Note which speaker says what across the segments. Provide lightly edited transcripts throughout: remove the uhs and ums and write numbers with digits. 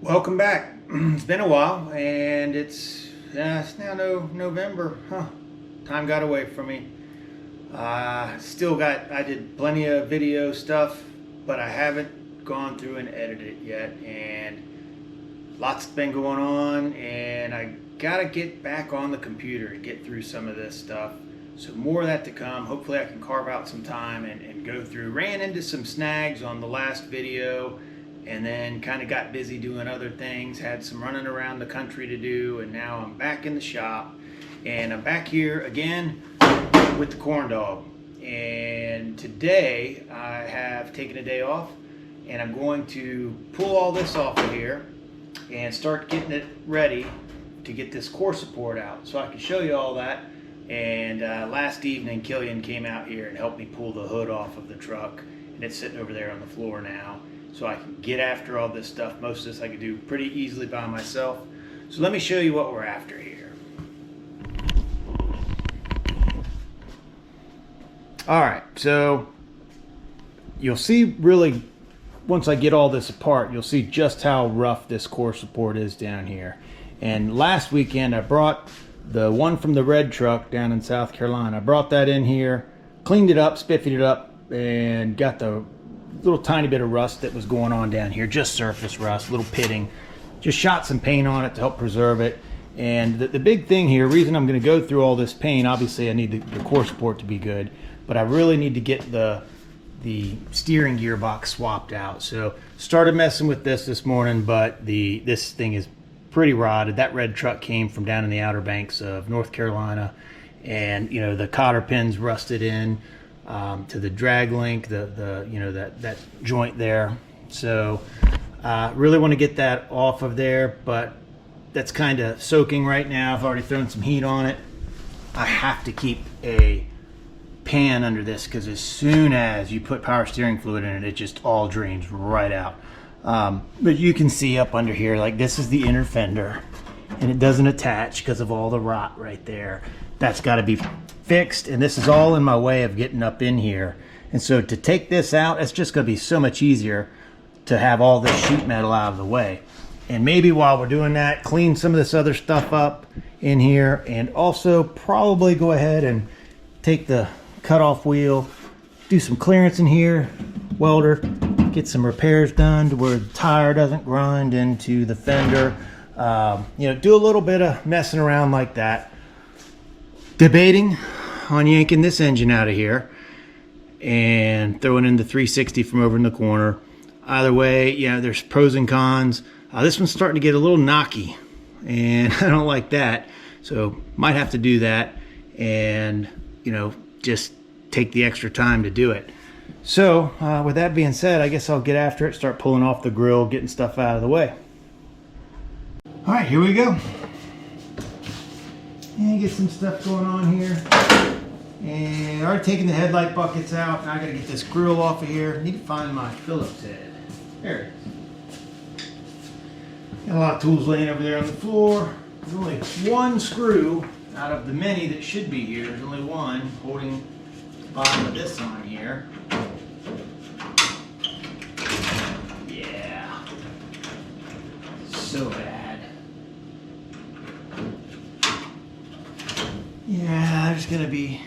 Speaker 1: Welcome back. It's been a while, and it's now November. Time got away from me. I did plenty of video stuff, but I haven't gone through and edited it yet, and lots been going on, and I gotta get back on the computer and get through some of this stuff. So more of that to come. Hopefully I can carve out some time and go through. Ran into some snags on the last video, and then kind of got busy doing other things, had some running around the country to do, and now I'm back in the shop, and I'm back here again with the corn dog. And today I have taken a day off, and I'm going to pull all this off of here and start getting it ready to get this core support out so I can show you all that. And last evening Killian came out here and helped me pull the hood off of the truck, and it's sitting over there on the floor now. So I can get after all this stuff. Most of this I can do pretty easily by myself. So let me show you what we're after here. All right, so you'll see really, once I get all this apart, you'll see just how rough this core support is down here. And last weekend I brought the one from the red truck down in South Carolina. I brought that in here, cleaned it up, spiffied it up, and got the little tiny bit of rust that was going on down here, just surface rust, little pitting. Just shot some paint on it to help preserve it. And the big thing here, reason I'm going to go through all this paint, obviously I need the core support to be good, but I really need to get the steering gearbox swapped out. So started messing with this morning, but this thing is pretty rotted. That red truck came from down in the Outer Banks of North Carolina, and you know the cotter pins rusted in to the drag link, that joint there. So really want to get that off of there, but that's kind of soaking right now. I've already thrown some heat on it. I have to keep a pan under this because as soon as you put power steering fluid in it, it just all drains right out. But you can see up under here, like this is the inner fender, and it doesn't attach because of all the rot right there. That's got to be fixed, and this is all in my way of getting up in here. And so to take this out, it's just going to be so much easier to have all this sheet metal out of the way. And maybe while we're doing that, clean some of this other stuff up in here, and also probably go ahead and take the cutoff wheel, do some clearance in here, welder, get some repairs done to where the tire doesn't grind into the fender. Do a little bit of messing around like that. Debating on yanking this engine out of here and throwing in the 360 from over in the corner. Either way, there's pros and cons. This one's starting to get a little knocky, and I don't like that. So might have to do that, and just take the extra time to do it. So with that being said, I guess I'll get after it, start pulling off the grill, getting stuff out of the way. All right, here we go. And get some stuff going on here. And I already taken the headlight buckets out. Now I gotta get this grill off of here. I need to find my Phillips head. There it is. Got a lot of tools laying over there on the floor. There's only one screw out of the many that should be here. There's only one holding the bottom of this on here. Yeah. So bad. Yeah, there's gonna be.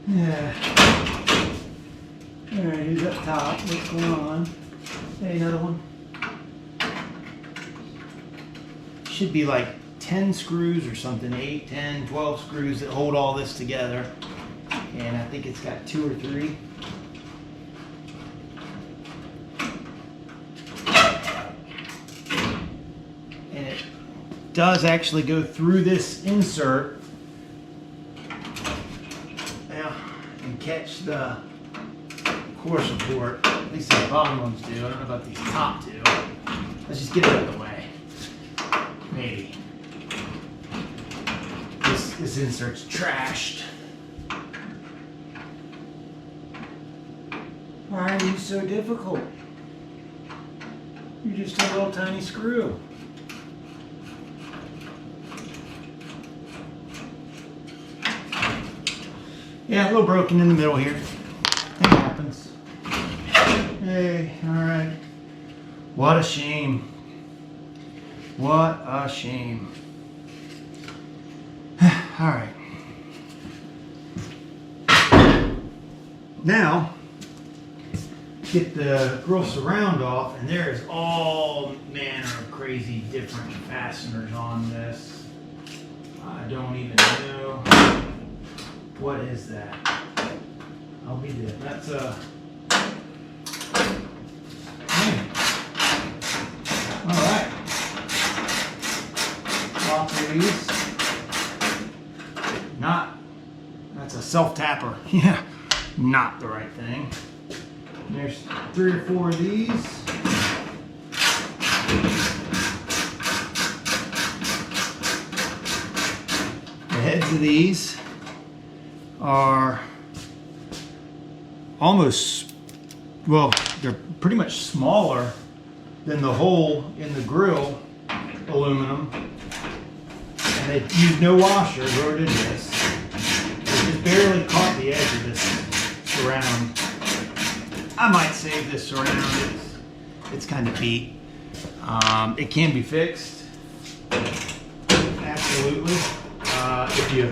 Speaker 1: Yeah. Alright, who's up top? What's going on? Hey, another one. Should be like 10 screws or something, 8, 10, 12 screws that hold all this together. And I think it's got 2 or 3. And it does actually go through this insert and catch the core support. At least the bottom ones do. I don't know about these top two. Let's just get it out of the way. Maybe. This insert's trashed. Why are you so difficult? You're just a little tiny screw. Yeah, a little broken in the middle here. That happens. Hey, all right. What a shame. What a shame. All right. Now, get the grill surround off, and there's all manner of crazy different fasteners on this. I don't even know. What is that? I'll be there. That's a... Alright. Lots of these. Not. That's a self-tapper. Yeah. Not the right thing. There's 3 or 4 of these. The heads of these are almost, well, they're pretty much smaller than the hole in the grill aluminum. And they use no washer, wrote in this. They just barely caught the edge of this surround. I might save this surround. It's kind of beat. It can be fixed. Absolutely. If you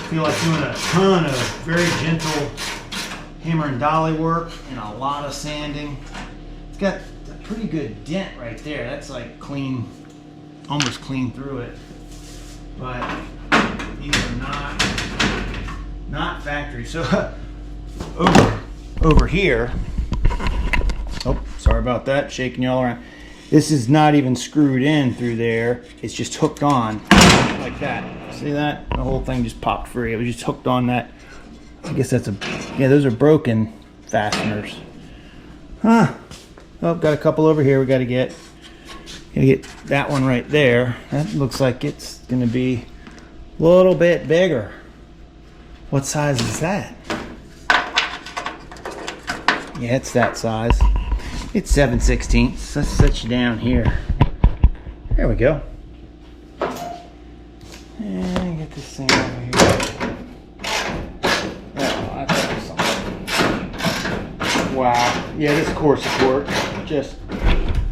Speaker 1: feel like doing a ton of very gentle hammer and dolly work and a lot of sanding. It's got a pretty good dent right there. That's like clean, almost clean through it. But these are not factory. So over here, oh, sorry about that, shaking you all around. This is not even screwed in through there. It's just hooked on like that. See that? The whole thing just popped free. It was just hooked on that. I guess that's a, yeah, those are broken fasteners. Huh. Oh, got a couple over here we gotta get. Gotta get that one right there. That looks like it's gonna be a little bit bigger. What size is that? Yeah, it's that size. It's 7/16. Let's set you down here. There we go. And get this thing over here. Oh, that's awesome. Wow. Yeah, this core support. Just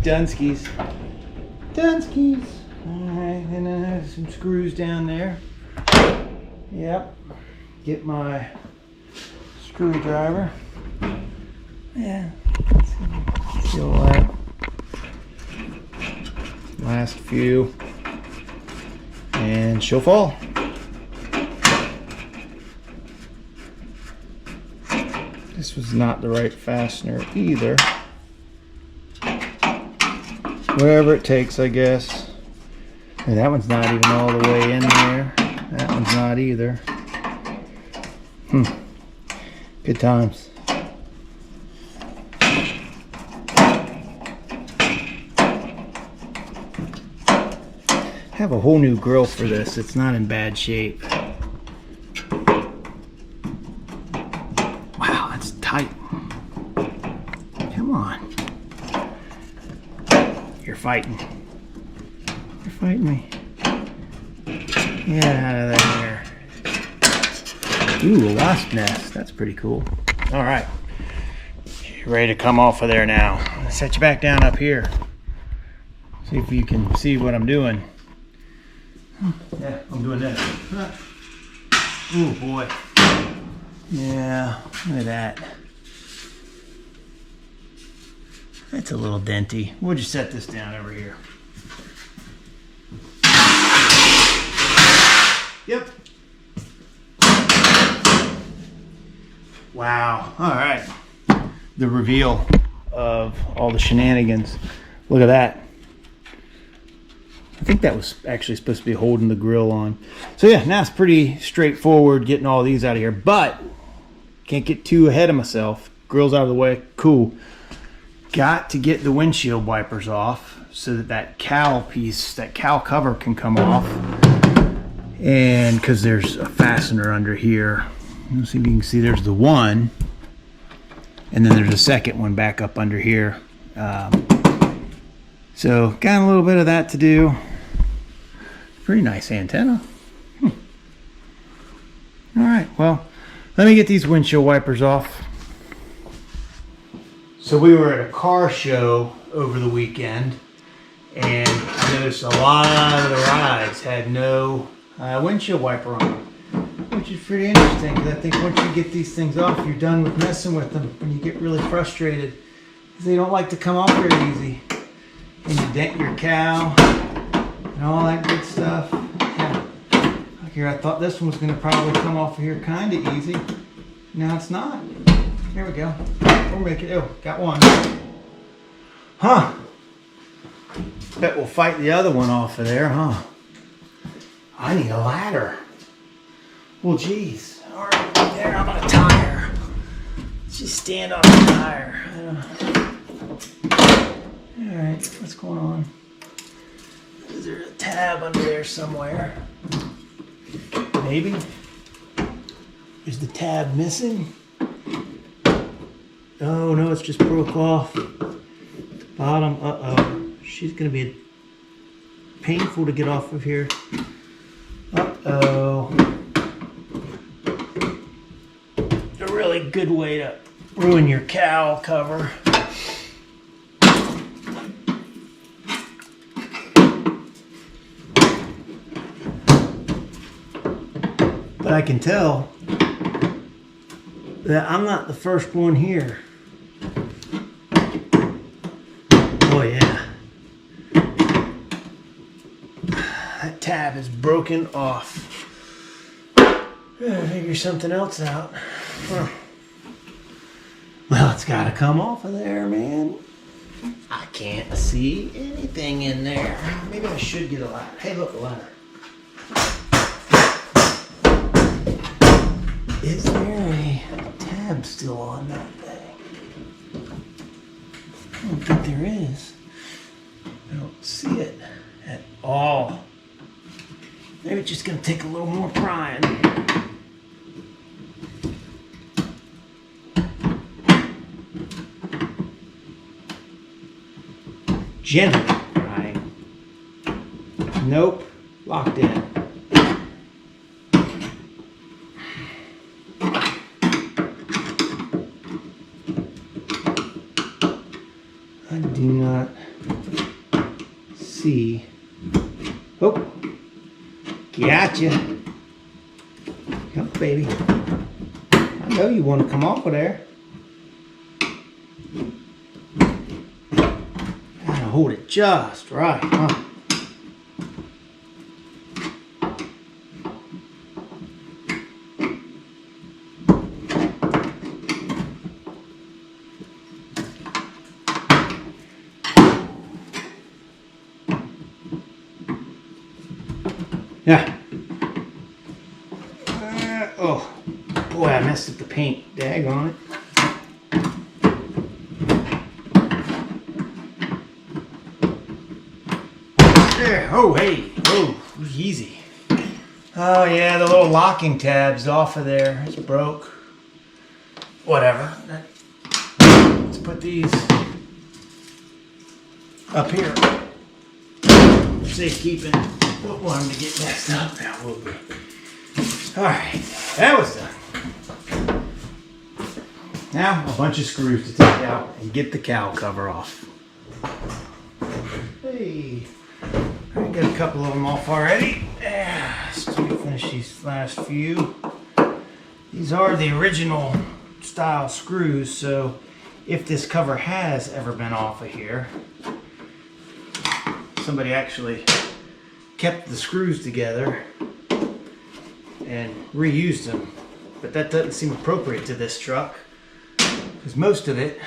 Speaker 1: Dunskies. Dunskies. Alright, and then there's some screws down there. Yep. Get my screwdriver. Yeah. Feel that. Last few. And she'll fall. This was not the right fastener either. Wherever it takes, I guess. And that one's not even all the way in there. That one's not either. Good times. I have a whole new grill for this. It's not in bad shape. Wow, that's tight. Come on. You're fighting. You're fighting me. Get out of there. Ooh, a wasp nest. That's pretty cool. All right. You're ready to come off of there now. Let's set you back down up here. See if you can see what I'm doing. Yeah, I'm doing that. Oh boy. Yeah, look at that. It's a little denty. We'll just set this down over here. Yep. Wow. All right. The reveal of all the shenanigans. Look at that. I think that was actually supposed to be holding the grill on. So yeah, now it's pretty straightforward getting all these out of here, but can't get too ahead of myself. Grill's out of the way, cool. Got to get the windshield wipers off so that that cowl piece, that cowl cover can come off. And because there's a fastener under here. Let's see if you can see, there's the one. And then there's a second one back up under here. So got a little bit of that to do. Pretty nice antenna. All right, well, let me get these windshield wipers off. So we were at a car show over the weekend, and I noticed a lot of the rides had no windshield wiper on, which is pretty interesting because I think once you get these things off, you're done with messing with them when you get really frustrated because they don't like to come off very easy. And you dent your cow and all that good stuff. Yeah. Here, I thought this one was going to probably come off of here kind of easy. Now it's not. Here we go. We'll make it. Oh, got one. Huh. Bet we'll fight the other one off of there, huh? I need a ladder. Well, geez. All right, there. How about a tire? Let's just stand on the tire. All right, what's going on? Is there a tab under there somewhere? Maybe. Is the tab missing? Oh no, it's just broke off. Bottom. Uh-oh. She's gonna be painful to get off of here. Uh-oh. A really good way to ruin your cow cover. But I can tell that I'm not the first one here. Oh yeah. That tab is broken off. Gotta figure something else out. Huh. Well, it's gotta come off of there, man. I can't see anything in there. Maybe I should get a ladder. Hey, look, a ladder. Is there a tab still on that thing? I don't think there is. I don't see it at all. Maybe it's just going to take a little more prying. Gentle prying. Nope. Locked in. I do not see. Oh, gotcha. Come, baby. I know you want to come off of there. Gotta hold it just right, huh? Yeah. Oh, boy, I messed up the paint. Dag on it. There. Oh, hey. Oh, easy. Oh, yeah, the little locking tab's off of there. It's broke. Whatever. Let's put these up here. Safekeeping. Don't want them to get messed up now, will we? Alright, that was done. Now, a bunch of screws to take out and get the cow cover off. Hey, I got a couple of them off already. Yeah, still finish these last few. These are the original style screws, so if this cover has ever been off of here, somebody actually kept the screws together and reused them, but that doesn't seem appropriate to this truck because most of it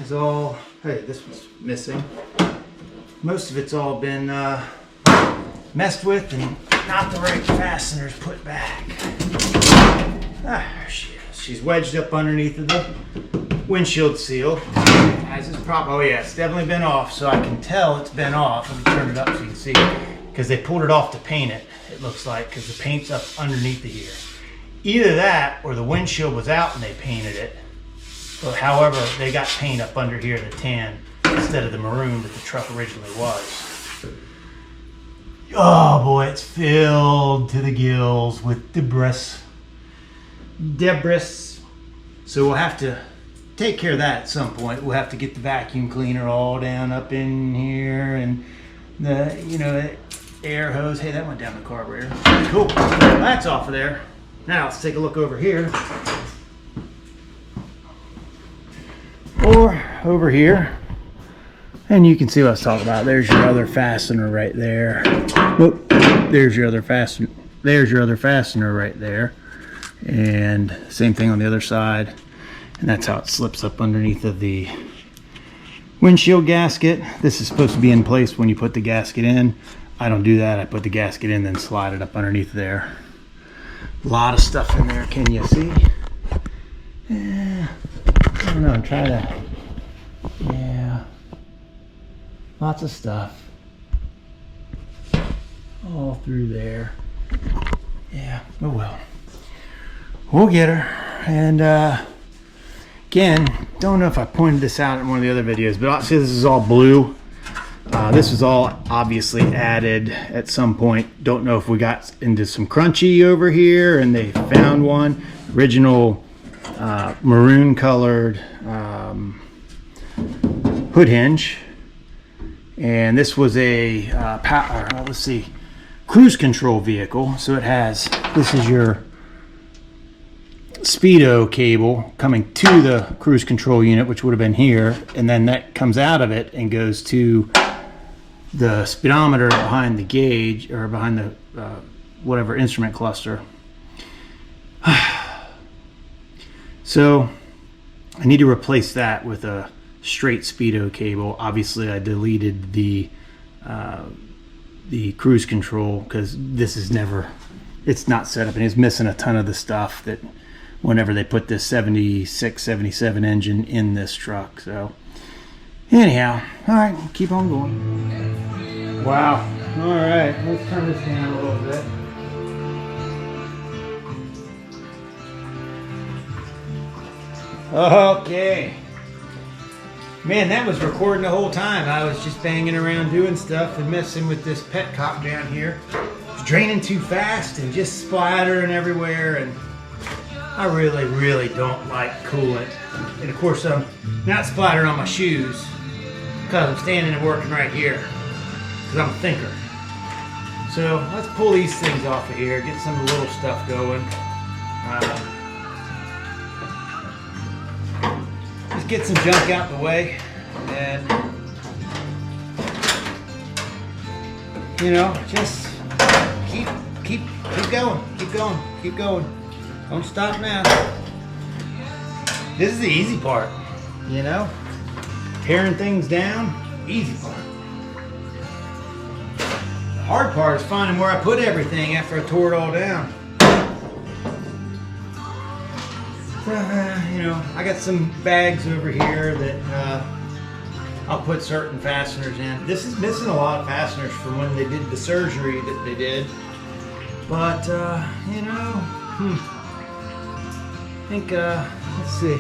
Speaker 1: is all, hey, this one's missing. Most of it's all been messed with and not the right fasteners put back. Ah, there she is. She's wedged up underneath of the windshield seal. As it's oh yeah, it's definitely been off, so I can tell it's been off. Let me turn it up so you can see. Because they pulled it off to paint it, it looks like, because the paint's up underneath it here. Either that or the windshield was out and they painted it. But however, they got paint up under here, the tan, instead of the maroon that the truck originally was. Oh boy, it's filled to the gills with debris. So we'll have to take care of that at some point. We'll have to get the vacuum cleaner all down up in here, and the, you know, air hose. Hey, that went down the carburetor. Cool. That's off of there. Now let's take a look over here. Or over here. And you can see what I was talking about. There's your other fastener right there. Whoop. There's your other fastener. There's your other fastener right there. And same thing on the other side. And that's how it slips up underneath of the windshield gasket. This is supposed to be in place when you put the gasket in. I don't do that. I put the gasket in, then slide it up underneath there. A lot of stuff in there. Can you see? Yeah. I don't know. I'm trying to. Yeah. Lots of stuff. All through there. Yeah. Oh well. We'll get her. And again, don't know if I pointed this out in one of the other videos, but obviously this is all blue. This was all obviously added at some point. Don't know if we got into some crunchy over here and they found one. Original maroon colored hood hinge. And this was a let's see, cruise control vehicle. So it has, this is your speedo cable coming to the cruise control unit, which would have been here, and then that comes out of it and goes to the speedometer behind the gauge, or behind the whatever instrument cluster. So I need to replace that with a straight speedo cable. Obviously I deleted the cruise control because this is never, it's not set up, and it's missing a ton of the stuff that whenever they put this 76, 77 engine in this truck. So anyhow, all right, keep on going. Wow. All right, let's turn this down a little bit. Okay. Man, that was recording the whole time. I was just banging around doing stuff and messing with this petcock down here. It's draining too fast and just splattering everywhere, and I really, really don't like coolant. And of course, I'm not splattering on my shoes because I'm standing and working right here because I'm a thinker. So let's pull these things off of here, get some of the little stuff going. Just get some junk out the way, and you know, just keep going. Don't stop now. This is the easy part, you know? Tearing things down, easy part. The hard part is finding where I put everything after I tore it all down. You know, I got some bags over here that I'll put certain fasteners in. This is missing a lot of fasteners from when they did the surgery that they did. But, you know, I think, let's see.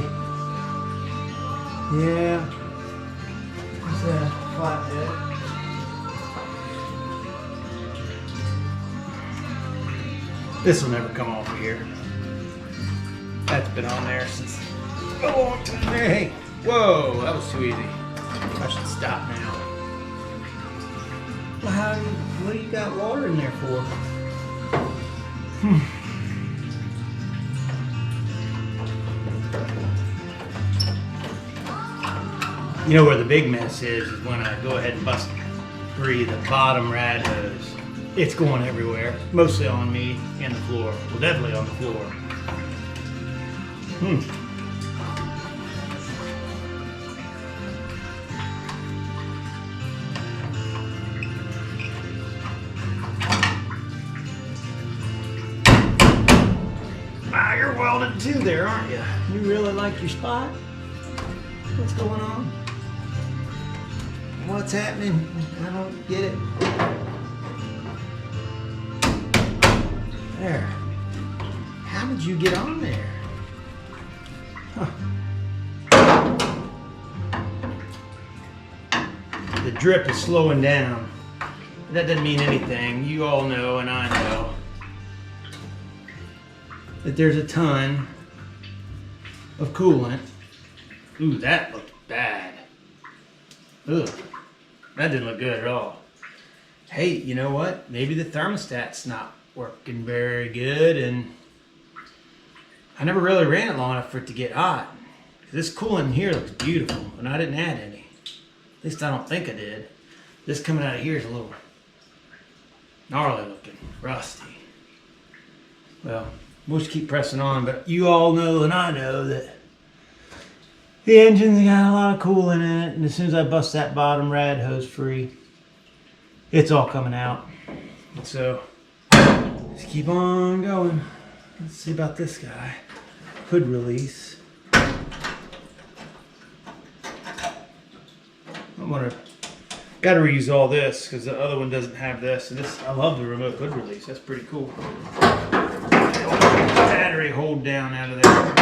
Speaker 1: Yeah. What's that? Flathead. This will never come off of here. That's been on there since a long time. Hey, whoa, that was too easy. I should stop now. Well, what do you got water in there for? You know where the big mess is when I go ahead and bust free the bottom rad hose. It's going everywhere, mostly on me and the floor. Well, definitely on the floor. Wow, you're welded too there, aren't you? You really like your spot? What's going on? What's happening? I don't get it. There. How did you get on there? Huh. The drip is slowing down. That doesn't mean anything. You all know, and I know, that there's a ton of coolant Ooh, that looked bad. Ugh, that didn't look good at all. Hey, you know what? Maybe the thermostat's not working very good, and I never really ran it long enough for it to get hot. This coolant here looks beautiful, and I didn't add any. At least I don't think I did. This coming out of here is a little gnarly looking, rusty. Well, we'll just keep pressing on, but you all know and I know that the engine's got a lot of coolant in it, and as soon as I bust that bottom rad hose free, it's all coming out. So, just keep on going. Let's see about this guy. Hood release. Got to reuse all this because the other one doesn't have this. And this, I love the remote hood release. That's pretty cool. Battery hold down out of there.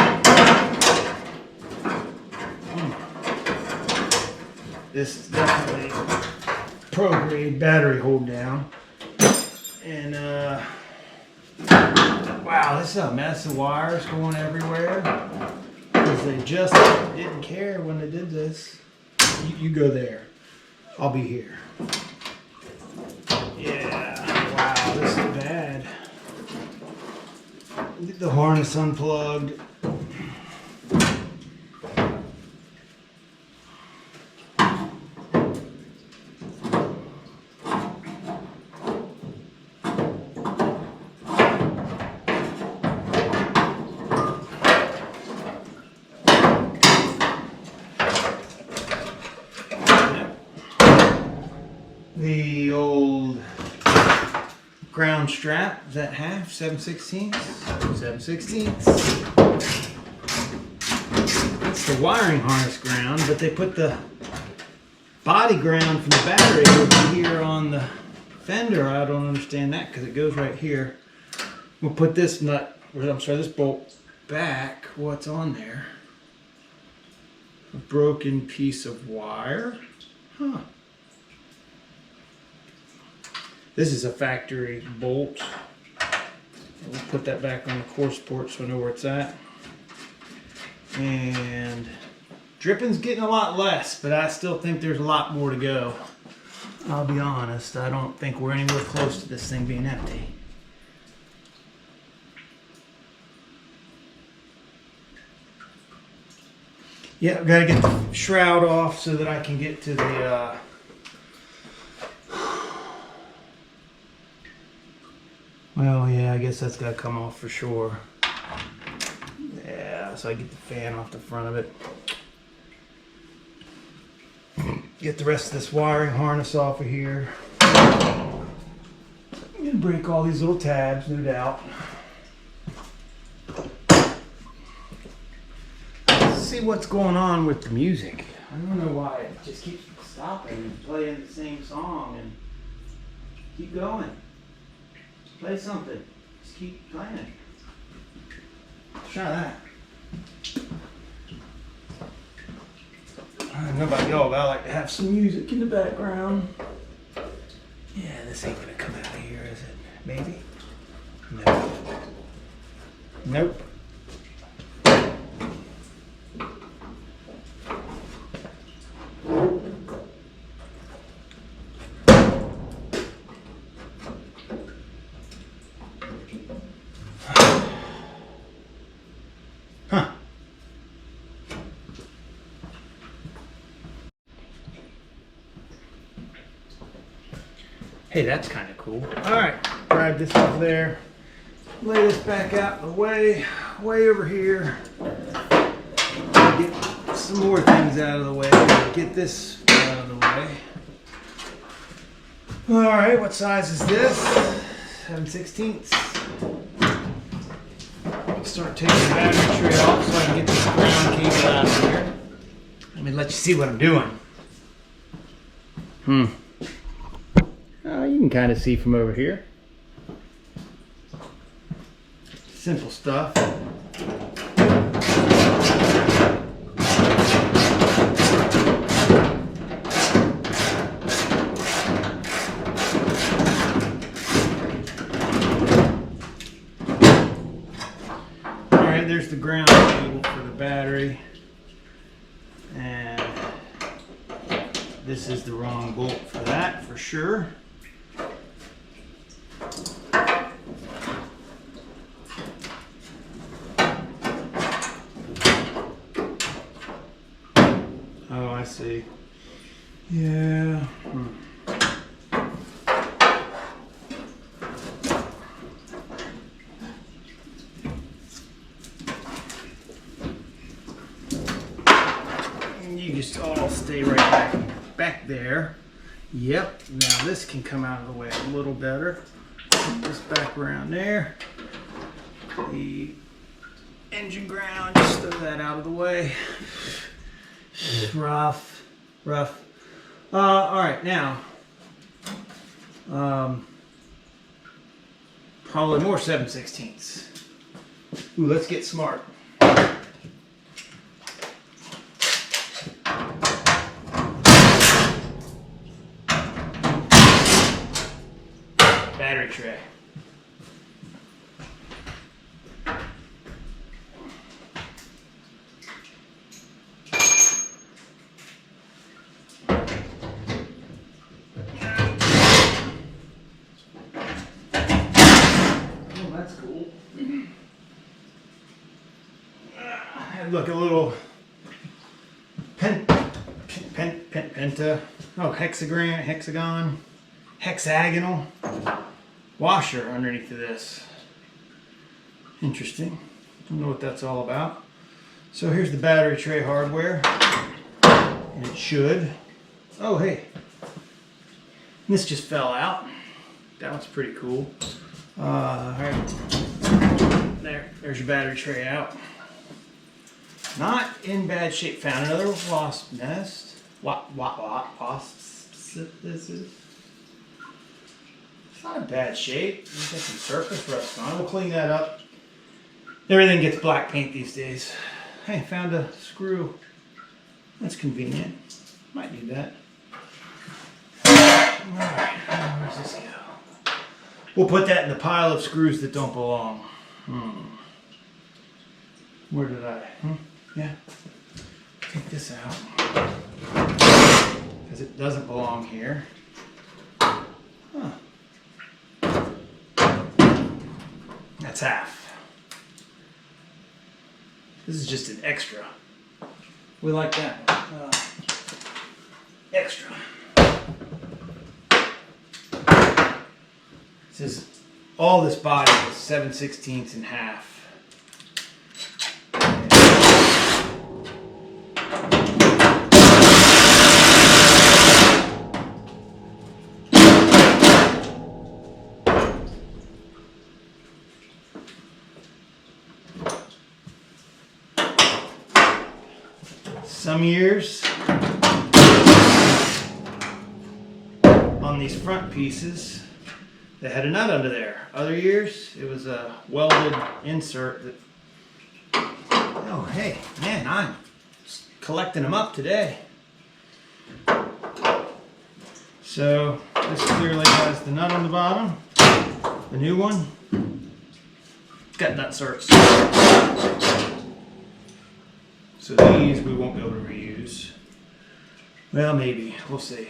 Speaker 1: This is definitely pro grade battery hold down. And wow, this is a mess of wires going everywhere because they just didn't care when they did this. You go there. I'll be here. Yeah, wow, this is bad. Get the harness unplugged. The old ground strap, is that half? 7/16? 7/16. That's the wiring harness ground, but they put the body ground from the battery over here on the fender. I don't understand that because it goes right here. We'll put this nut, I'm sorry, this bolt back. What's on there? A broken piece of wire. Huh. This is a factory bolt. We'll put that back on the core support so I know where it's at. And dripping's getting a lot less, but I still think there's a lot more to go. I'll be honest, I don't think we're anywhere close to this thing being empty. Yeah, I've got to get the shroud off so that I can get to the well, yeah, I guess that's got to come off for sure. Yeah, so I get the fan off the front of it. Get the rest of this wiring harness off of here. I'm going to break all these little tabs, no doubt. Let's see what's going on with the music. I don't know why it just keeps stopping and playing the same song and keep going. Play something. Just keep playing. Let's try that. I don't know about y'all, but I like to have some music in the background. Yeah, this ain't gonna come out of here, is it? Maybe? No. Nope. Hey, that's kind of cool. All right, grab this off there. Lay this back out in the way over here. Get some more things out of the way. Get this out of the way. All right, what size is this? 7/16. Start taking the battery tray off so I can get this ground cable out of here. Let me let you see what I'm doing. You can kind of see from over here. Simple stuff. Alright, there's the ground cable for the battery. this is the wrong bolt for that, for sure. Oh, I see. Yeah. And you just all stay right back there. Yep. Now this can come out of the way a little better. Put this back around there. The engine ground, just throw that out of the way. Rough. All right, now, probably more 7/16. Ooh, let's get smart. Battery tray. Look, a little hexagonal washer underneath of this. Interesting. Don't know what that's all about. So here's the battery tray hardware, and it should. Oh, hey, this just fell out. That was pretty cool. All right, there's your battery tray out. Not in bad shape. Found another wasp nest. Wasps this is. It's not in bad shape. There's got some surface rust on it. We'll clean that up. Everything gets black paint these days. Hey, found a screw. That's convenient. Might need that. Alright, where's this go? We'll put that in the pile of screws that don't belong. Where did I? Yeah. Take this out. Because it doesn't belong here. Huh. That's half. This is just an extra. We like that. Extra. This is all this body is 7/16 in half. Some years on these front pieces they had a nut under there. Other years it was a welded insert that, oh hey man, I'm collecting them up today. So this clearly has the nut on the bottom. The new one, it's got nut certs. So these we won't be able to reuse. Well, maybe. We'll see.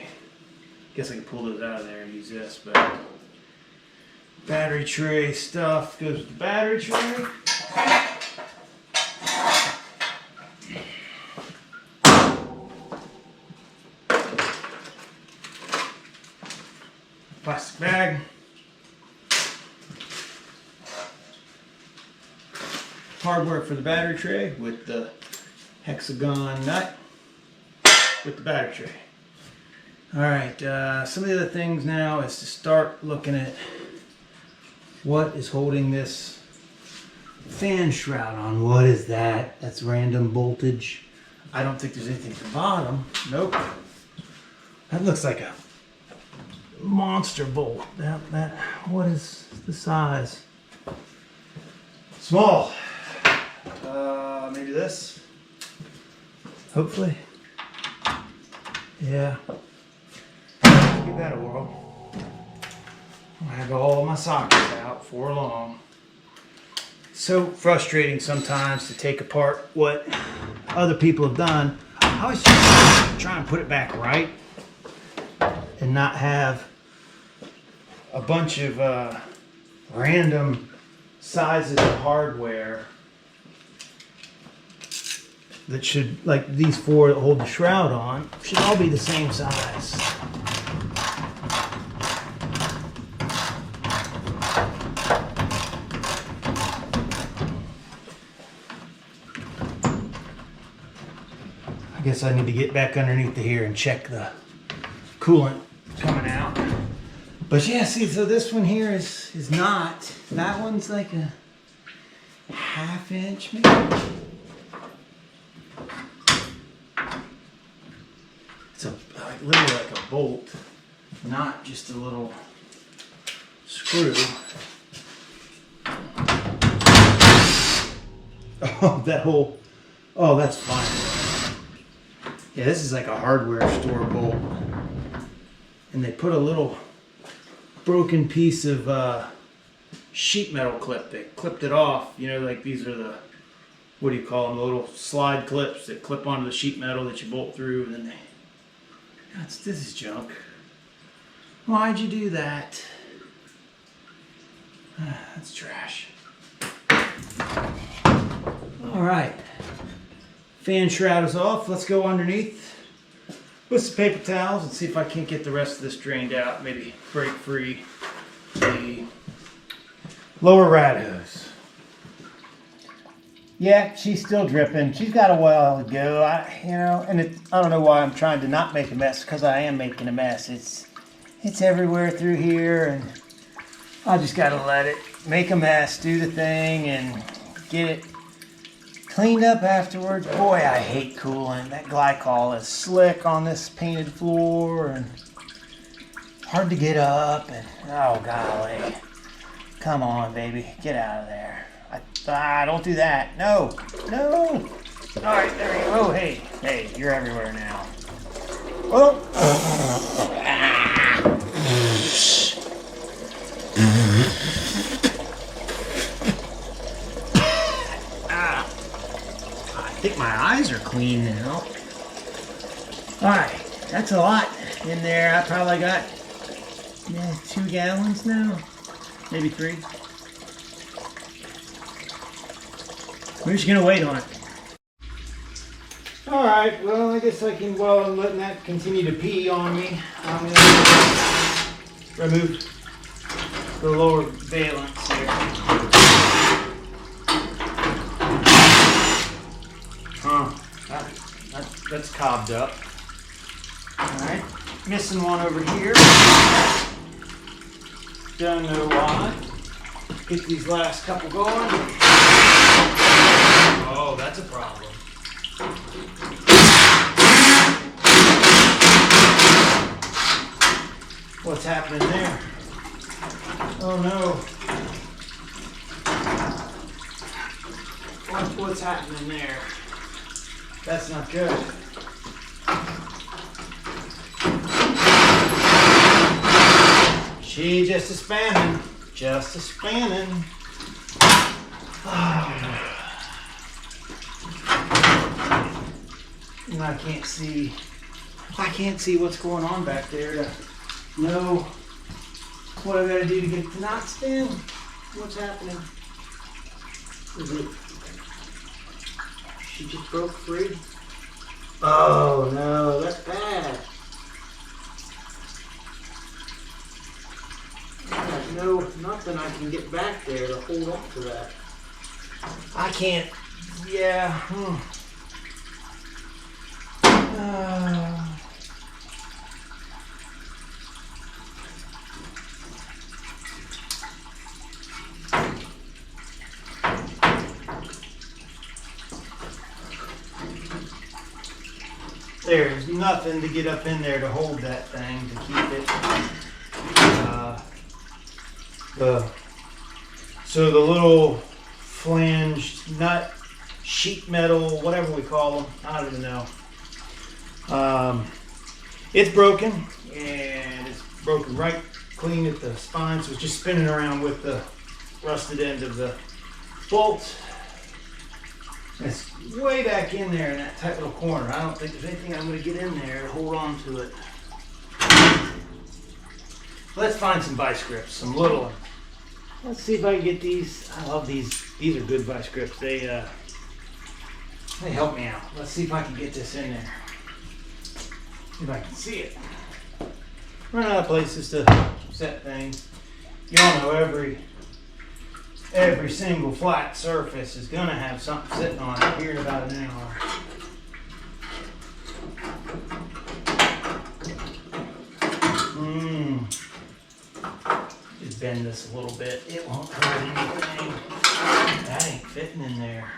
Speaker 1: Guess I can pull those out of there and use this, but battery tray stuff goes with the battery tray. Plastic bag. Hardware for the battery tray with the hexagon nut with the battery tray. Alright, some of the other things now is to start looking at what is holding this fan shroud on. What is that? That's random voltage. I don't think there's anything at the bottom. Nope. That looks like a monster bolt. That what is the size? Small. Maybe this. Hopefully. Yeah. Give that a whirl. I have all my sockets out for long. So frustrating sometimes to take apart what other people have done. I always try and put it back right. and not have a bunch of random sizes of hardware that should, like these four that hold the shroud on, should all be the same size. I guess I need to get back underneath the here and check the coolant coming out. But yeah, see, so this one here is not. That one's like a ½ inch maybe. It's like literally like a bolt, not just a little screw. Oh, that whole, oh, that's fine. Yeah, this is like a hardware store bolt. And they put a little broken piece of sheet metal clip. They clipped it off. You know, like these are the, what do you call them? The little slide clips that clip onto the sheet metal that you bolt through, and then they, this is junk. Why'd you do that? That's trash. All right. Fan shroud is off. Let's go underneath with some paper towels and see if I can't get the rest of this drained out. Maybe break free the lower rad hose. Yeah, she's still dripping. She's got a while to go. I don't know why I'm trying to not make a mess, because I am making a mess. It's everywhere through here, and I just gotta let it make a mess, do the thing, and get it cleaned up afterwards. Boy, I hate coolant. That glycol is slick on this painted floor, and hard to get up, and oh golly. Come on, baby, get out of there. Don't do that. No. All right, there you go. Oh, hey, you're everywhere now. Oh. I think my eyes are clean now. All right, that's a lot in there. I probably got 2 gallons now, maybe 3. We're just gonna wait on it. All right, well, I guess I can, while I'm letting that continue to pee on me, I'm gonna remove the lower valence here. That's cobbed up. All right, missing one over here. Don't know why. Get these last couple going. Oh, that's a problem. What's happening there? Oh no. What's happening there? That's not good. She just a spanning. Just a spanning. And I can't see what's going on back there to know what I gotta do to get the knot spin. What's happening? Is it? She just broke free? Oh no, that's bad. There's nothing I can get back there to hold on to that. I can't. Yeah. There's nothing to get up in there to hold that thing, to keep it. So the little flanged nut, sheet metal, whatever we call them, I don't even know. It's broken, and it's broken right clean at the spine, so it's just spinning around with the rusted end of the bolt. It's way back in there in that tight little corner. I don't think there's anything I'm going to get in there to hold on to it. let's find some vice grips, some little ones. Let's see if I can get these. I love these. These are good vice grips. They help me out. Let's see if I can get this in there. See if I can see it. Run out of places to set things. You all know every single flat surface is gonna have something sitting on it here in about an hour. Just bend this a little bit. It won't hurt anything. That ain't fitting in there.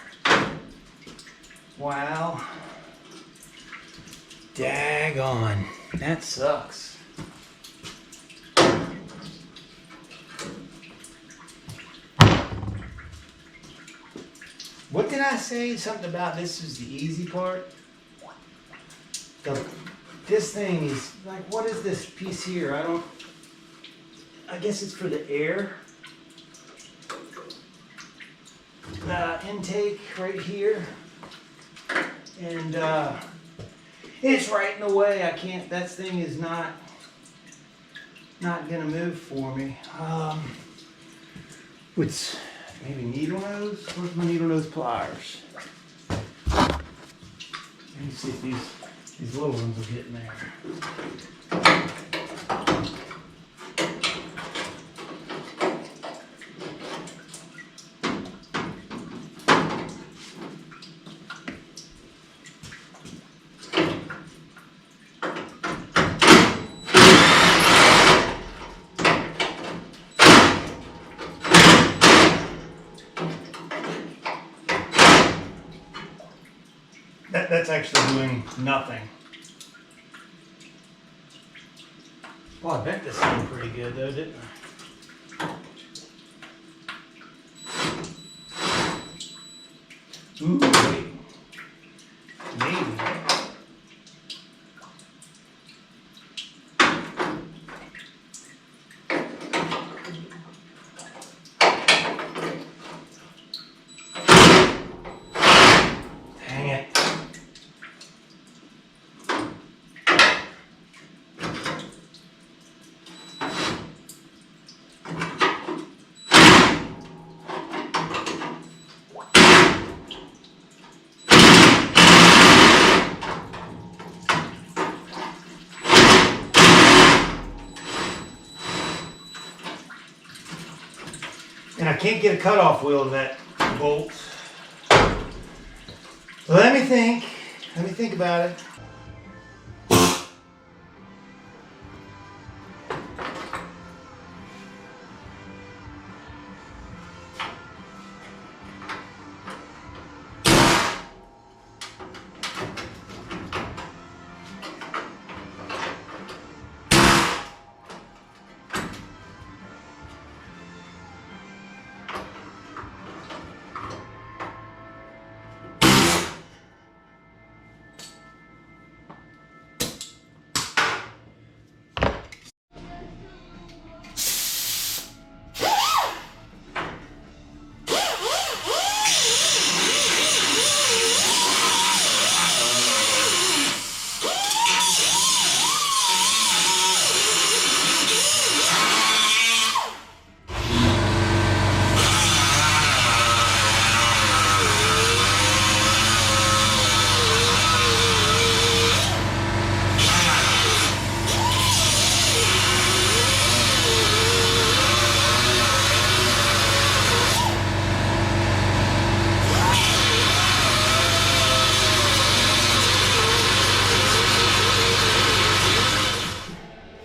Speaker 1: Wow. Daggone. That sucks. What did I say? Something about this is the easy part? This thing is like, what is this piece here? I guess it's for the air. The intake right here. And it's right in the way. I can't, that thing is not gonna move for me. With maybe needle nose? Where's my needle nose pliers? Let me see if these little ones will get in there. That's actually doing nothing. Well, I bent this thing pretty good though, didn't I? Ooh, wait. Maybe. Dang it. And I can't get a cutoff wheel to that bolt. So let me think about it.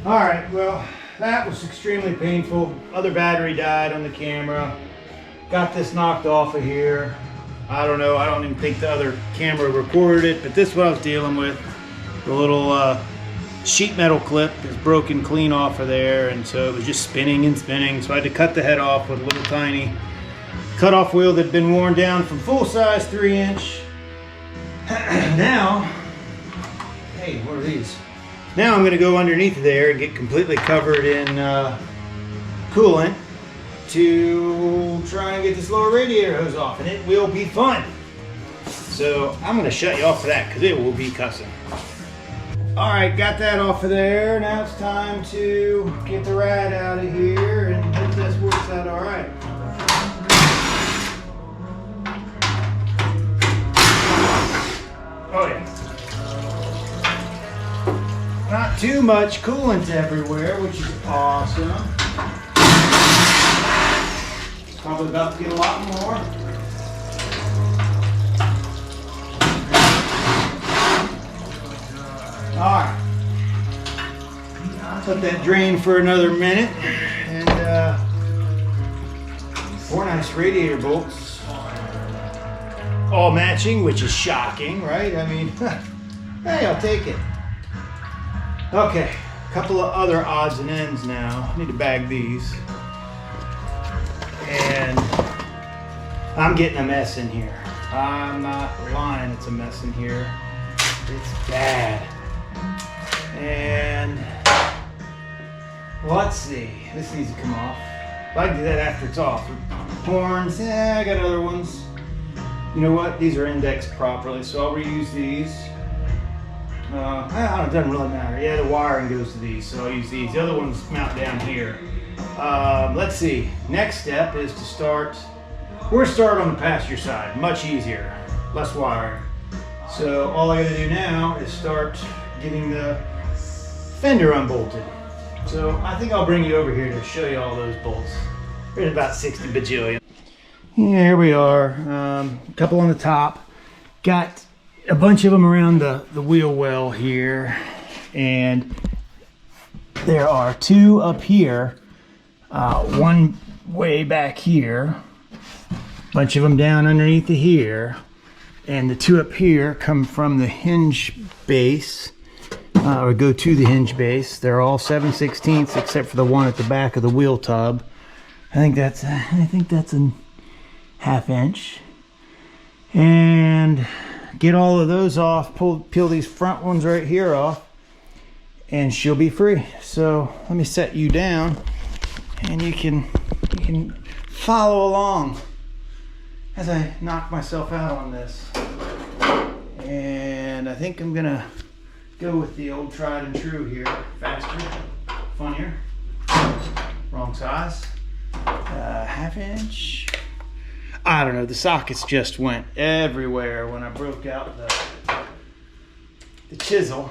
Speaker 1: All right, well, that was extremely painful. Other battery died on the camera. Got this knocked off of here. I don't know, I don't even think the other camera recorded it, but this is what I was dealing with. The little sheet metal clip is broken clean off of there, and so it was just spinning and spinning. So I had to cut the head off with a little tiny cutoff wheel that had been worn down from full size 3-inch. Now, hey, what are these? Now I'm going to go underneath there and get completely covered in coolant to try and get this lower radiator hose off, and it will be fun. So I'm going to shut you off for that because it will be cussing. All right, got that off of there. Now it's time to get the rat out of here and hope this works out all right. Oh yeah. Not too much coolant everywhere, which is awesome. Probably about to get a lot more. Alright. Let that drain for another minute. And 4 nice radiator bolts. All matching, which is shocking, right? I mean, hey, I'll take it. Okay, a couple of other odds and ends now. I need to bag these. And I'm getting a mess in here. I'm not lying, it's a mess in here. It's bad. And let's see, this needs to come off. I do that after it's off. Horns, I got other ones. You know what? These are indexed properly, so I'll reuse these. It doesn't really matter. Yeah, the wiring goes to these, so I'll use these. The other ones mount down here. Let's see. Next step is to start. We're going to start on the passenger side. Much easier, less wiring. So all I got to do now is start getting the fender unbolted. So I think I'll bring you over here to show you all those bolts. There's about 60 bajillion. Here we are. A couple on the top. Got a bunch of them around the wheel well here, and there are 2 up here, one way back here, bunch of them down underneath the here, and the 2 up here come from the hinge base, or go to the hinge base. They're all 7/16 except for the one at the back of the wheel tub. I think that's a 1/2 inch. And get all of those off, peel these front ones right here off, and she'll be free. So let me set you down, and you can follow along as I knock myself out on this. And I think I'm gonna go with the old tried and true here. Faster, funnier, wrong size, 1/2 inch. I don't know, the sockets just went everywhere when I broke out the chisel.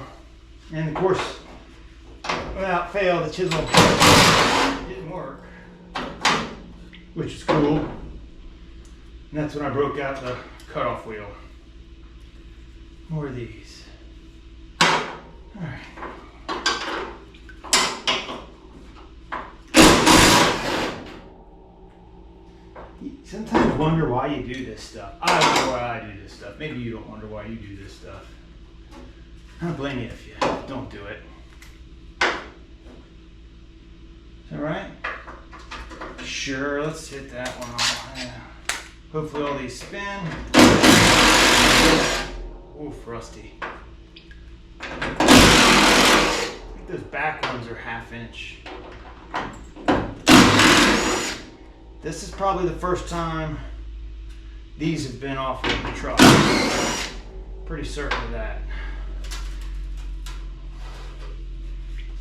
Speaker 1: And of course, without fail, the chisel didn't work, which is cool. And that's when I broke out the cutoff wheel. More of these. All right. Sometimes wonder why you do this stuff. I don't know why I do this stuff. Maybe you don't wonder why you do this stuff. I don't blame you if you don't do it. Is that right? Sure, let's hit that one off. Yeah. Hopefully all these spin. Oof, rusty. I think those back ones are 1/2 inch. This is probably the first time these have been off of the truck. Pretty certain of that.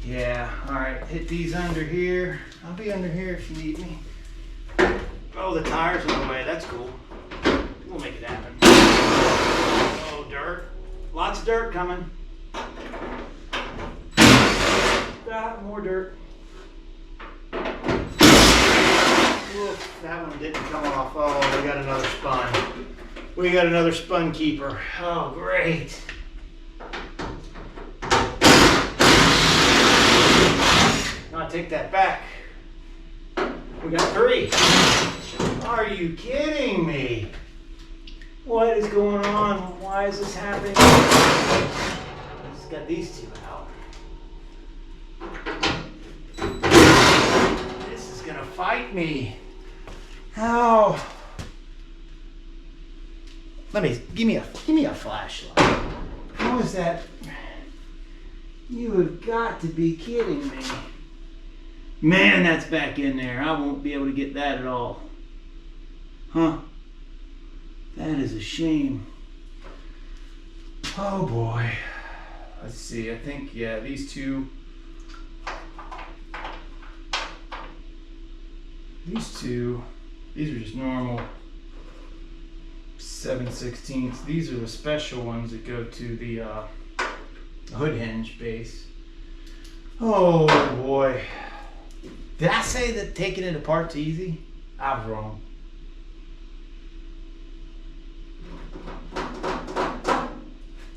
Speaker 1: Yeah, all right, hit these under here. I'll be under here if you need me. Oh, the tires are in the way, that's cool. We'll make it happen. Oh, dirt. Lots of dirt coming. More dirt. Oof, that one didn't come off. Oh, we got another spun. We got another spun keeper. Oh, great. I'll take that back. We got 3. Are you kidding me? What is going on? Why is this happening? Just got these 2 out. This is gonna fight me. How? Give me a flashlight. How is that? You have got to be kidding me. Man, that's back in there. I won't be able to get that at all. Huh? That is a shame. Oh boy. let's see, I think, yeah, these two, these are just normal 7/16. These are the special ones that go to the hood hinge base. Oh boy. Did I say that taking it apart's easy? I was wrong.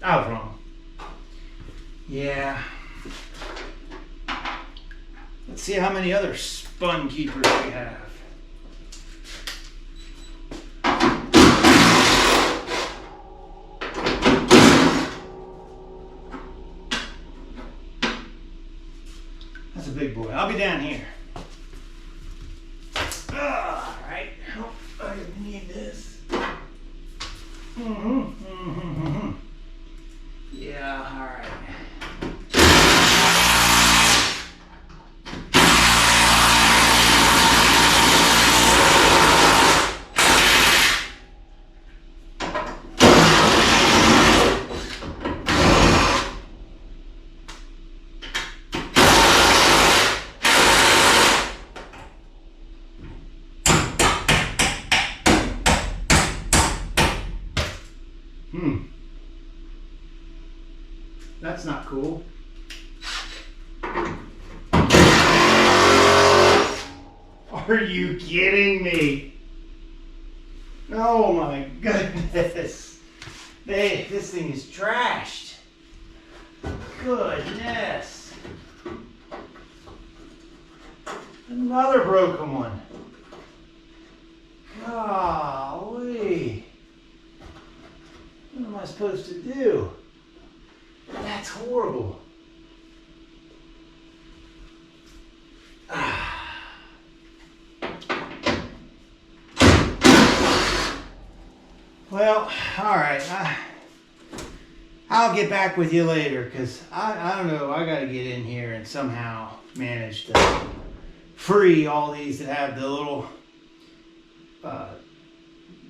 Speaker 1: I was wrong. Yeah. Let's see how many other spun keepers we have. That's a big boy. I'll be down here. Alright. Oh, I need this. Yeah, alright. That's not cool. Are you kidding me? Oh my goodness. This thing is trashed. Goodness. Another broken one. Golly. What am I supposed to do? That's horrible. Well, all right. I'll get back with you later because I don't know. I got to get in here and somehow manage to free all these that have the little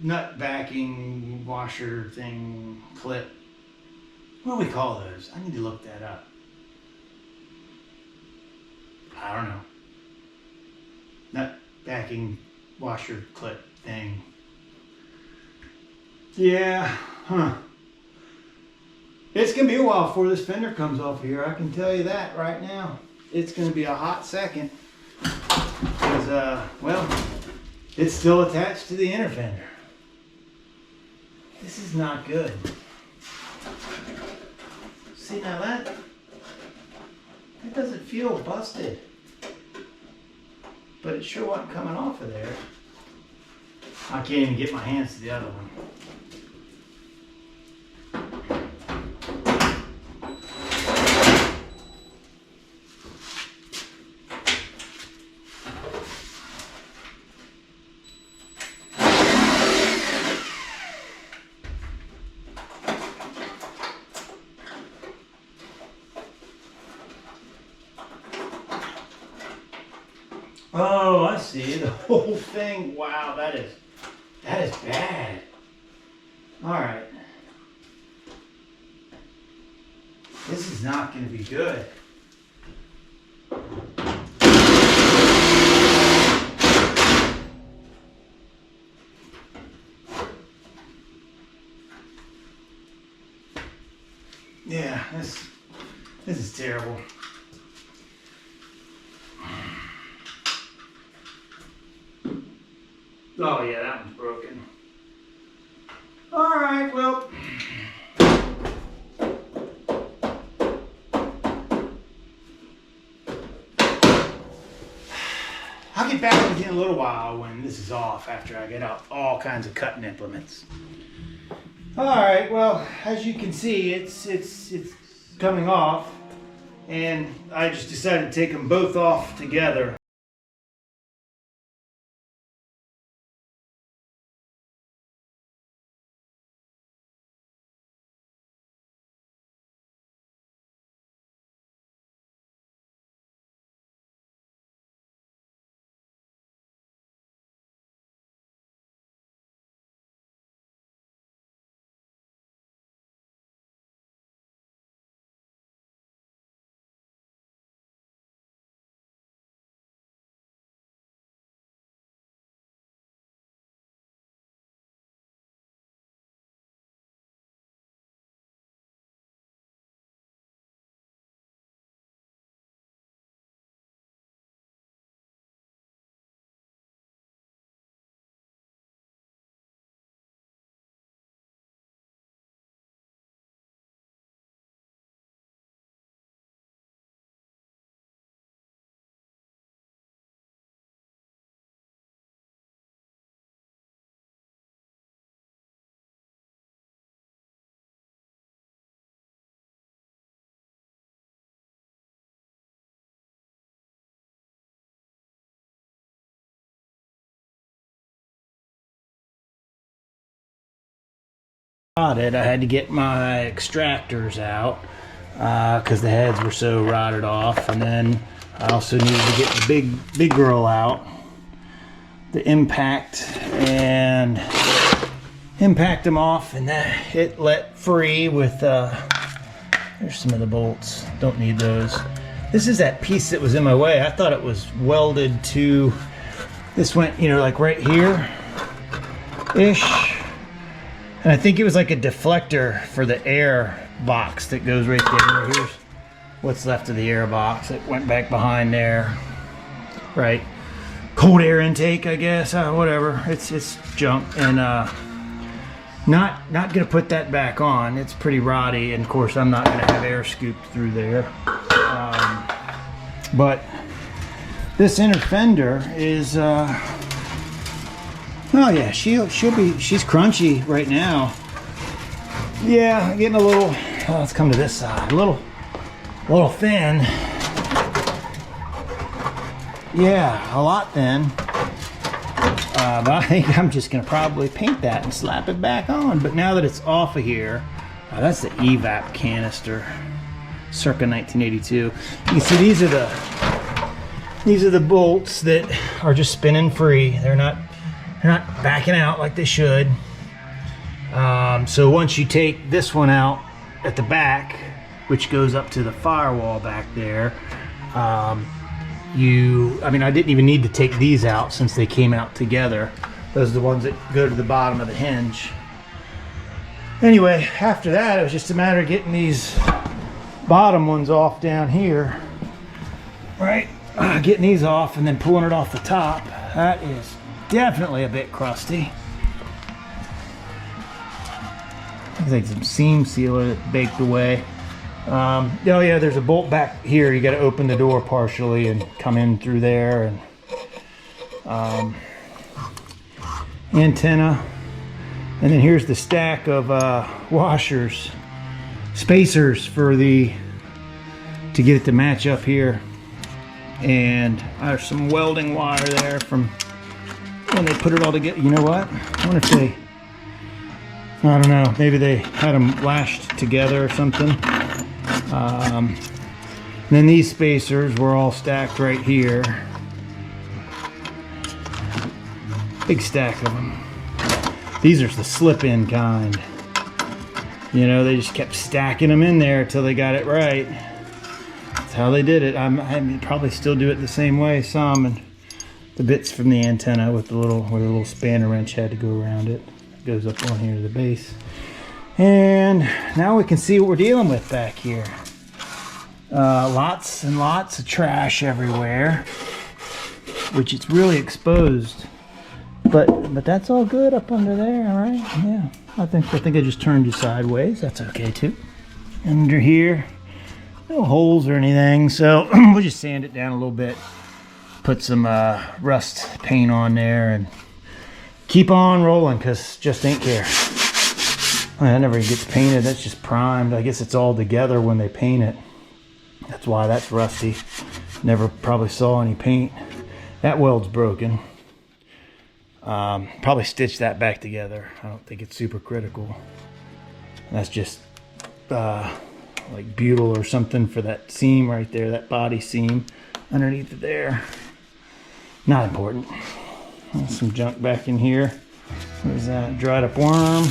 Speaker 1: nut backing washer thing clip. What do we call those? I need to look that up. I don't know. Nut backing washer clip thing. Yeah, huh. It's going to be a while before this fender comes off here. I can tell you that right now. It's going to be a hot second. Because, well, it's still attached to the inner fender. This is not good. See, now that doesn't feel busted. But it sure wasn't coming off of there. I can't even get my hands to the other one. Oh, I see. The whole thing. Wow, that is bad. All right. This is not going to be good. Yeah, this is terrible. Oh yeah, that one's broken. All right, well. I'll get back with you in a little while when this is off after I get out all kinds of cutting implements. All right, well, as you can see, it's coming off, and I just decided to take them both off together. rotted, I had to get my extractors out because the heads were so rotted off, and then I also needed to get the big girl out, the impact, and impact them off, and that it let free with there's some of the bolts, don't need those. This is that piece that was in my way. I thought it was welded to, this went, you know, like right here ish, and I think it was like a deflector for the air box that goes right there. Here's what's left of the air box. It went back behind there, right? Cold air intake, I guess, whatever. It's junk, and not gonna put that back on. It's pretty rotty, and of course I'm not gonna have air scooped through there. But this inner fender is oh yeah, she's crunchy right now. Yeah, getting a little, let's come to this side, a little thin. Yeah, a lot thin. But I think I'm just gonna probably paint that and slap it back on. But now that it's off of here, that's the EVAP canister, circa 1982. You can see these are the bolts that are just spinning free. They're not backing out like they should. So once you take this one out at the back, which goes up to the firewall back there, I mean, I didn't even need to take these out since they came out together. Those are the ones that go to the bottom of the hinge. Anyway, after that, it was just a matter of getting these bottom ones off down here, right? Getting these off and then pulling it off the top. That is definitely a bit crusty. Looks like some seam sealer that baked away. Oh yeah, there's a bolt back here. You got to open the door partially and come in through there, and antenna, and then here's the stack of washers, spacers for to get it to match up here, and there's some welding wire there from when they put it all together. You know what? I wonder if they, I don't know, maybe they had them lashed together or something. Then these spacers were all stacked right here. Big stack of them. These are the slip-in kind. You know, they just kept stacking them in there until they got it right. That's how they did it. I probably still do it the same way, some. And the bits from the antenna with the little spanner wrench had to go around it. It goes up on here to the base. And now we can see what we're dealing with back here. Lots and lots of trash everywhere, which it's really exposed. But that's all good up under there, all right? Yeah, I think I just turned you sideways. That's okay too. Under here, no holes or anything, so we'll just sand it down a little bit. Put some rust paint on there and keep on rolling, because just ain't care. That never gets painted. That's just primed. I guess it's all together when they paint it. That's why that's rusty. Never probably saw any paint. That weld's broken. Probably stitch that back together. I don't think it's super critical. That's just like butyl or something for that seam right there, that body seam underneath it there. Not important. There's some junk back in here. There's that dried up worm.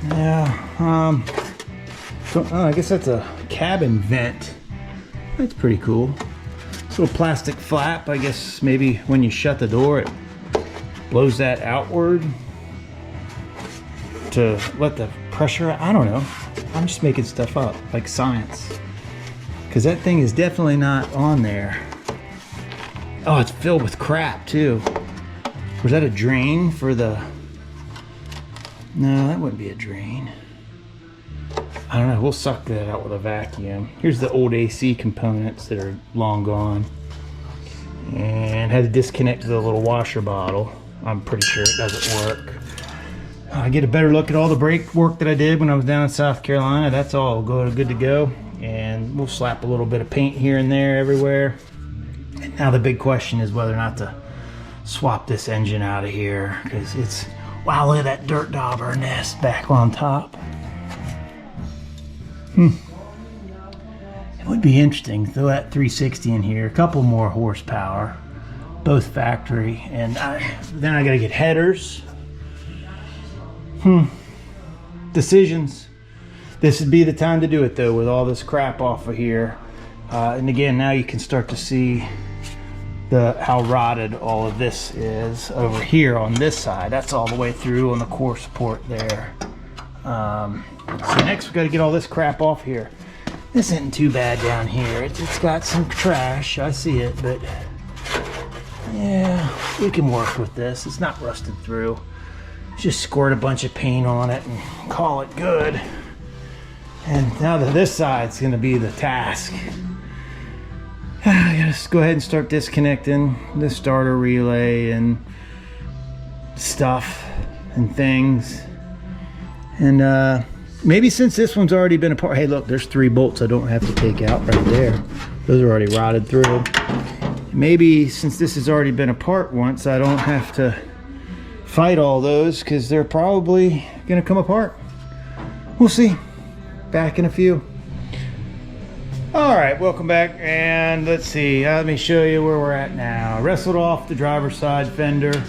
Speaker 1: Yeah, so, I guess that's a cabin vent. That's pretty cool. This little plastic flap, I guess maybe when you shut the door it blows that outward to let the pressure out. I don't know. I'm just making stuff up, like science. Because that thing is definitely not on there. Oh, it's filled with crap too. Was that a drain for the... No, that wouldn't be a drain. I don't know, we'll suck that out with a vacuum. Here's the old AC components that are long gone. And had to disconnect the little washer bottle. I'm pretty sure it doesn't work. I get a better look at all the brake work that I did when I was down in South Carolina. That's all good to go. And we'll slap a little bit of paint here and there everywhere. And now the big question is whether or not to swap this engine out of here, because it's Wow, look at that dirt dauber nest back on top. It would be interesting to throw that 360 in here, a couple more horsepower, both factory, and then I gotta get headers. Decisions. This would be the time to do it though, with all this crap off of here. And again, now you can start to see how rotted all of this is over here on this side. That's all the way through on the core support there. So next we got to get all this crap off here. This isn't too bad down here. It's got some trash, I see it, but yeah, we can work with this. It's not rusted through. Just squirt a bunch of paint on it and call it good. And now that this side's going to be the task. I gotta just go ahead and start disconnecting the starter relay and stuff and things. And maybe since this one's already been apart, hey look, there's 3 bolts I don't have to take out right there. Those are already rotted through. Maybe since this has already been apart once, I don't have to fight all those because they're probably gonna come apart. We'll see. Back in a few. All right, welcome back, and let's see, let me show you where we're at now. Wrestled off the driver's side fender,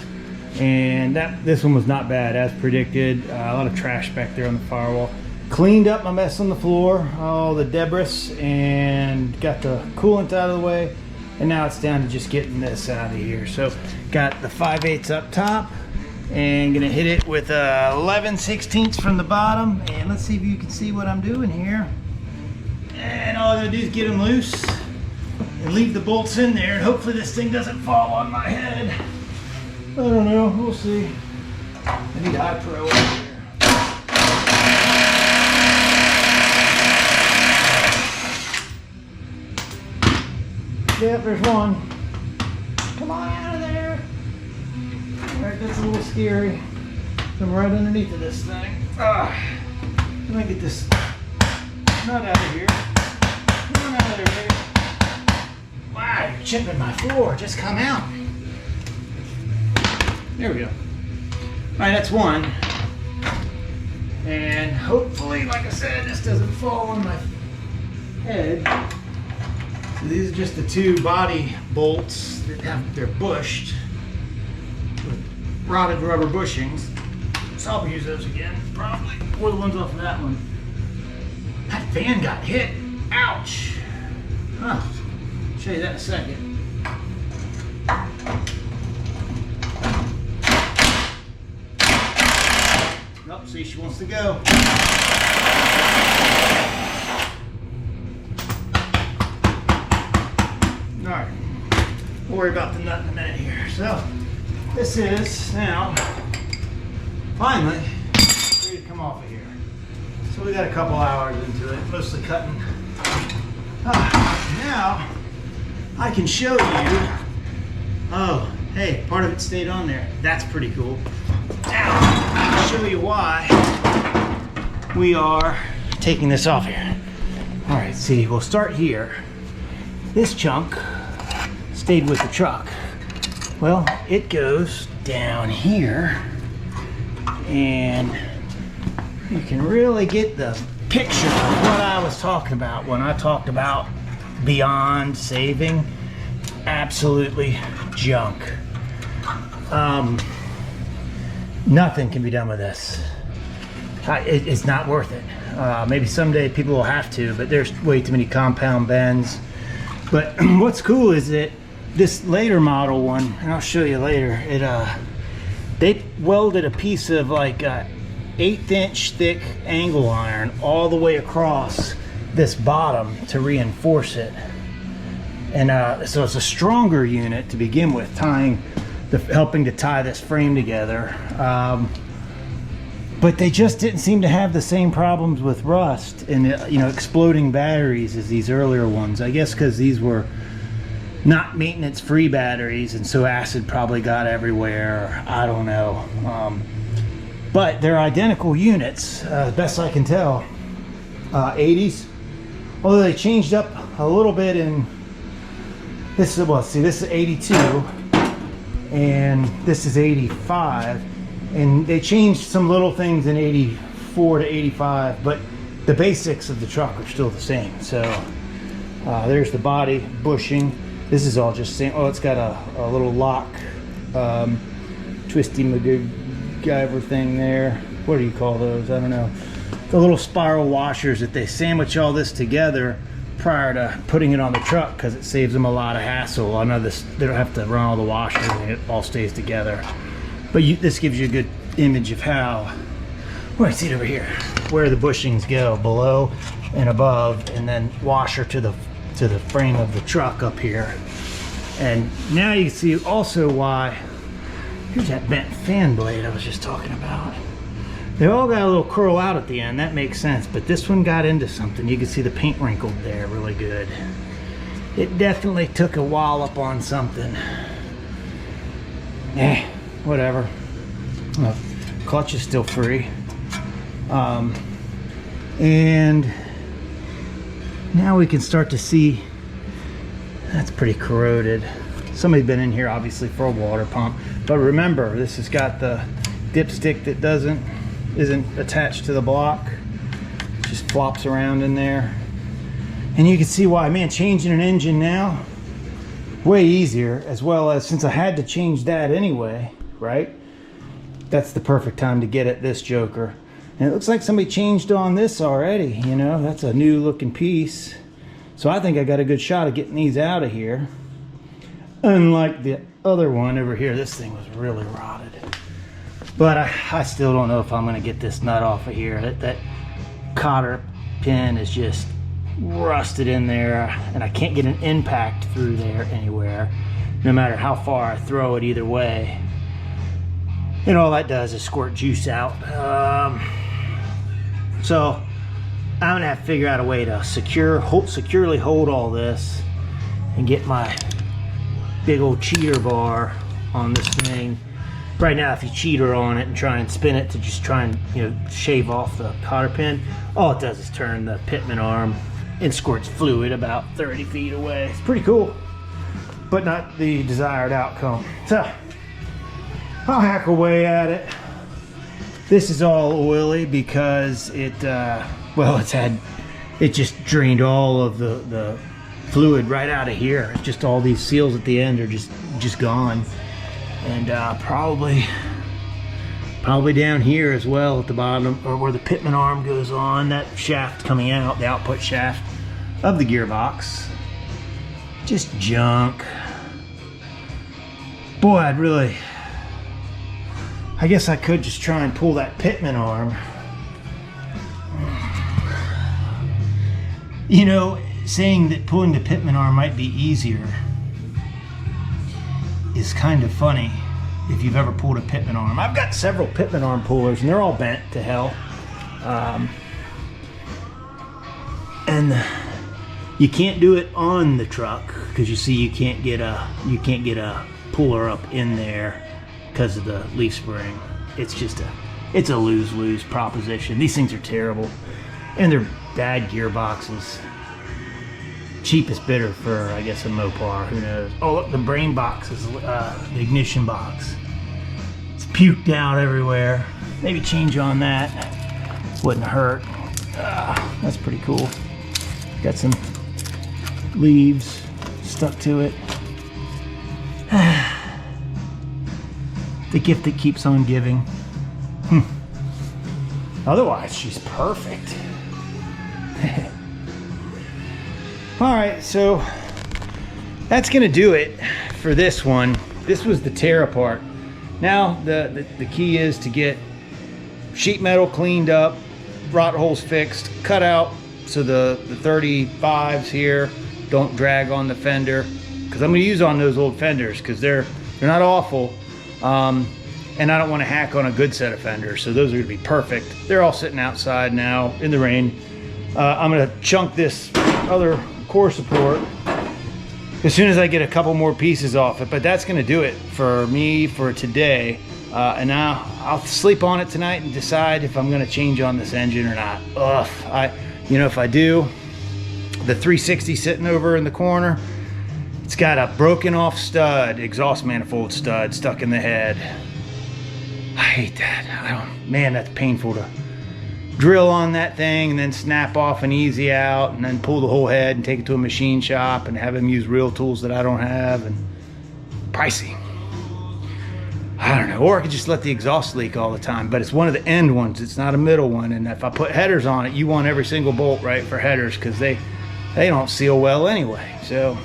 Speaker 1: and this one was not bad as predicted. A lot of trash back there on the firewall. Cleaned up my mess on the floor, all the debris, and got the coolant out of the way, and now it's down to just getting this out of here. So got the 5/8 up top, and gonna hit it with 11/16 from the bottom, and let's see if you can see what I'm doing here. And all I gotta do is get them loose and leave the bolts in there, and hopefully this thing doesn't fall on my head. I don't know, we'll see. I need iPro over here. Yep, there's one. Come on out of there. Alright, that's a little scary. I'm right underneath of this thing. Let me get this nut out of here. Come on out of there, baby. Wow, you're chipping my floor. Just come out. There we go. Alright, that's one. And hopefully, like I said, this doesn't fall on my head. So these are just the 2 body bolts that they're bushed with rotted rubber bushings. So I'll use those again, probably. Or the ones off of that one. That fan got hit. Ouch. Huh. I'll show you that in a second. Oh, see, she wants to go. Alright. We'll worry about the nut in a minute here. So, this is now finally ready to come off of here. So we got a couple hours into it, mostly cutting. Now I can show you. Oh, hey, part of it stayed on there. That's pretty cool. Now I'll show you why we are taking this off here. All right, see, we'll start here. This chunk stayed with the truck. Well, it goes down here, and you can really get the picture of what I was talking about when I talked about beyond saving. Absolutely junk. Nothing can be done with this. It's not worth it. Maybe someday people will have to, but there's way too many compound bends. But what's cool is that this later model one, and I'll show you later, they welded a piece of like 1/8" thick angle iron all the way across this bottom to reinforce it. And so it's a stronger unit to begin with, helping to tie this frame together. But they just didn't seem to have the same problems with rust and exploding batteries as these earlier ones. I guess because these were not maintenance-free batteries, and so acid probably got everywhere. I don't know. But they're identical units, best I can tell. 80s. Although they changed up a little bit in this is 82 and this is 85. And they changed some little things in 84 to 85, but the basics of the truck are still the same. So there's the body bushing. This is all just same. Oh, it's got a little lock, twisty MacGyver thing there. What do you call those? I don't know. The little spiral washers that they sandwich all this together prior to putting it on the truck, because it saves them a lot of hassle. I know this, they don't have to run all the washers and it all stays together. But this gives you a good image of how, well, I see it over here, where the bushings go, below and above, and then washer to the frame of the truck up here. And now you can see also why, here's that bent fan blade I was just talking about. They all got a little curl out at the end, that makes sense, but this one got into something. You can see the paint wrinkled there really good. It definitely took a wallop on something. Whatever. Clutch is still free. And now we can start to see that's pretty corroded. Somebody's been in here obviously for a water pump, but remember, this has got the dipstick that isn't attached to the block. It just flops around in there. And you can see why, man, changing an engine now, way easier, as well as since I had to change that anyway, right? That's the perfect time to get at this joker. And it looks like somebody changed on this already, you know, that's a new looking piece. So I think I got a good shot of getting these out of here. Unlike the other one over here, this thing was really rotted. But I still don't know if I'm gonna get this nut off of here. That cotter pin is just rusted in there, and I can't get an impact through there anywhere, no matter how far I throw it either way. And all that does is squirt juice out. So I'm gonna have to figure out a way to securely hold all this and get my big old cheater bar on this thing. Right now, if you cheater on it and try and spin it to just try and, you know, shave off the cotter pin, all it does is turn the pitman arm and squirts fluid about 30 feet away. It's pretty cool, but not the desired outcome. So I'll hack away at it. This is all oily because it just drained all of the fluid right out of here. It's just all these seals at the end are just gone. And probably down here as well at the bottom, or where the pitman arm goes on, that shaft coming out, the output shaft of the gearbox. Just junk. Boy, I guess I could just try and pull that pitman arm. You know, saying that pulling the pitman arm might be easier is kind of funny if you've ever pulled a pitman arm. I've got several pitman arm pullers and they're all bent to hell. And you can't do it on the truck because you see you can't get a puller up in there because of the leaf spring. It's a lose-lose proposition. These things are terrible and they're bad gearboxes. Cheapest bidder for, I guess, a Mopar, who knows. Oh look, the brain box is the ignition box. It's puked out everywhere. Maybe change on that, wouldn't hurt. That's pretty cool. Got some leaves stuck to it. The gift that keeps on giving. Otherwise, she's perfect. All right, so that's gonna do it for this one. This was the tear apart. Now the key is to get sheet metal cleaned up, rot holes fixed, cut out so the 35s here don't drag on the fender, because I'm gonna use on those old fenders because they're not awful, and I don't want to hack on a good set of fenders, so those are gonna be perfect. They're all sitting outside now in the rain. I'm gonna chunk this other core support as soon as I get a couple more pieces off it, but that's gonna do it for me for today. And now I'll sleep on it tonight and decide if I'm gonna change on this engine or not. If I do, the 360 sitting over in the corner, it's got a broken off stud, exhaust manifold stud stuck in the head. I hate that. Man, that's painful to drill on that thing and then snap off and easy out and then pull the whole head and take it to a machine shop and have them use real tools that I don't have, and pricey. I don't know. Or I could just let the exhaust leak all the time, but it's one of the end ones. It's not a middle one. And if I put headers on it, you want every single bolt right for headers, because they don't seal well anyway. So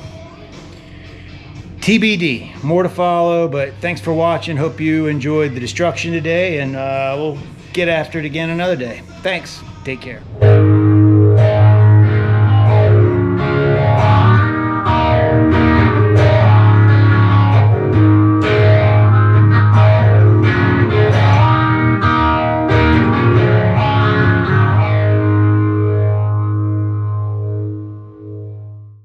Speaker 1: TBD, more to follow, but thanks for watching. Hope you enjoyed the destruction today, and we'll get after it again another day. Thanks. Take care.